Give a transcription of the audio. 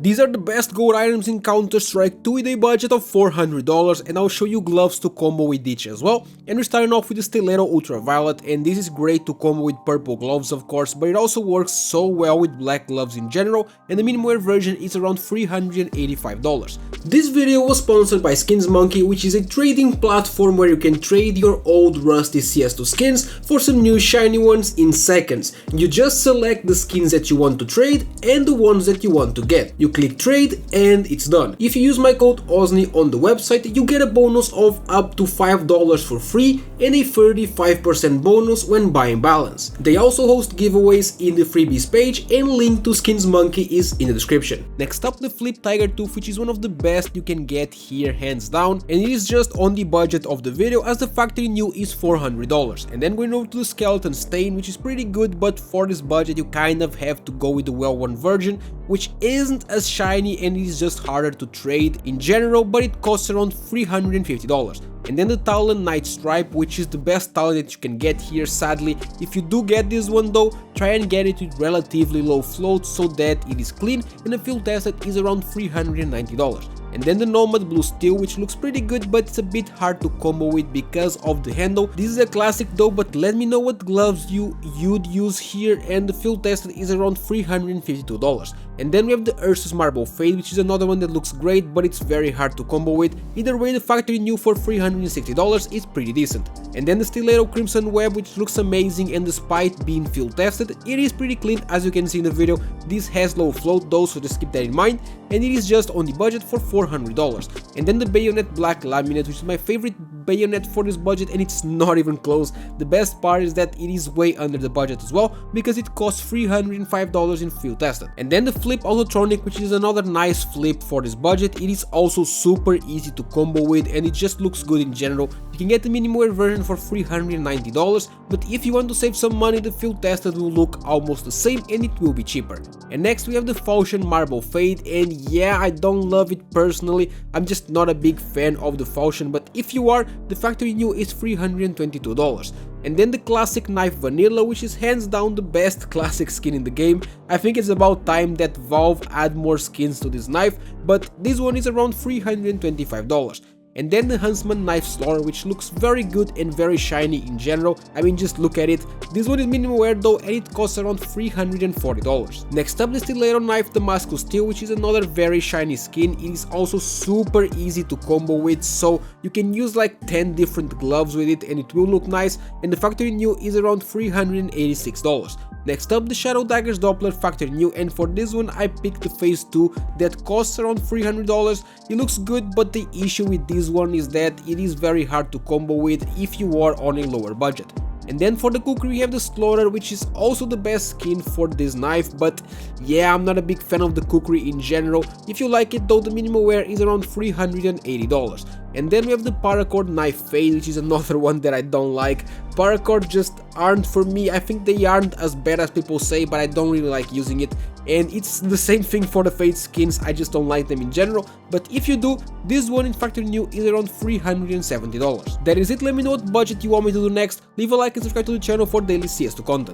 These are the best gold items in Counter-Strike 2 with a budget of $400, and I'll show you gloves to combo with each as well. And we're starting off with the Stiletto Ultraviolet, and this is great to combo with purple gloves of course, but it also works so well with black gloves in general, and the minimum wear version is around $385. This video was sponsored by Skins Monkey, which is a trading platform where you can trade your old rusty CS2 skins for some new shiny ones in seconds. You just select the skins that you want to trade and the ones that you want to get. You click trade and it's done. If you use my code OZNI on the website, you get a bonus of up to $5 for free and a 35% bonus when buying balance. They also host giveaways in the freebies page, and link to Skins Monkey is in the description. Next up, the Flip Tiger Tooth, which is one of the best you can get here hands down, and it is just on the budget of the video as the factory new is $400. And then going over to the Skeleton Stain, which is pretty good, but for this budget you kind of have to go with the well-worn version, which isn't as shiny and it is just harder to trade in general, but it costs around $350. And then the Talon Night Stripe, which is the best talent that you can get here sadly. If you do get this one though, try and get it with relatively low float so that it is clean, and the field tested is around $390. And then the Nomad Blue Steel, which looks pretty good, but it's a bit hard to combo with because of the handle. This is a classic though, but let me know what gloves you'd use here, and the field tested is around $352. And then we have the Ursus Marble Fade, which is another one that looks great, but it's very hard to combo with. Either way, the factory new for $360 is pretty decent. And then the Stiletto Crimson Web, which looks amazing, and despite being field tested, it is pretty clean as you can see in the video. This has low float though, so just keep that in mind, and it is just on the budget for $400. And then the Bayonet Black Laminate, which is my favorite bayonet for this budget, and it's not even close. The best part is that it is way under the budget as well, because it costs $305 in field tested. And then the Flip Autotronic, which is another nice flip for this budget. It is also super easy to combo with, and it just looks good in general. You can get the minimum wear version for $390, but if you want to save some money, the field tested will look almost the same and it will be cheaper. And next we have the Falchion Marble Fade, and yeah, I don't love it personally. I'm just not a big fan of the Falchion, but if you are, the factory new is $322. And then the Classic Knife Vanilla, which is hands down the best classic skin in the game. I think it's about time that Valve add more skins to this knife, but this one is around $325. And then the Huntsman Knife Slaughter, which looks very good and very shiny in general. I mean, just look at it. This one is minimum wear though, and it costs around $340. Next up, the Stiletto Knife Damascus Steel, which is another very shiny skin. It is also super easy to combo with, so you can use like 10 different gloves with it and it will look nice, and the factory new is around $386. Next up, the Shadow Daggers Doppler factory new, and for this one I picked the Phase 2 that costs around $300. It looks good, but the issue with this one is that it is very hard to combo with if you are on a lower budget. And then for the Kukri we have the Slaughter, which is also the best skin for this knife, but yeah, I'm not a big fan of the Kukri in general. If you like it though, the minimum wear is around $380. And then we have the Paracord Knife Fade, which is another one that I don't like. Paracord just aren't for me. I think they aren't as bad as people say, but I don't really like using it. And it's the same thing for the Fade skins, I just don't like them in general. But if you do, this one in factory new is around $370. That is it. Let me know what budget you want me to do next. Leave a like and subscribe to the channel for daily CS2 content.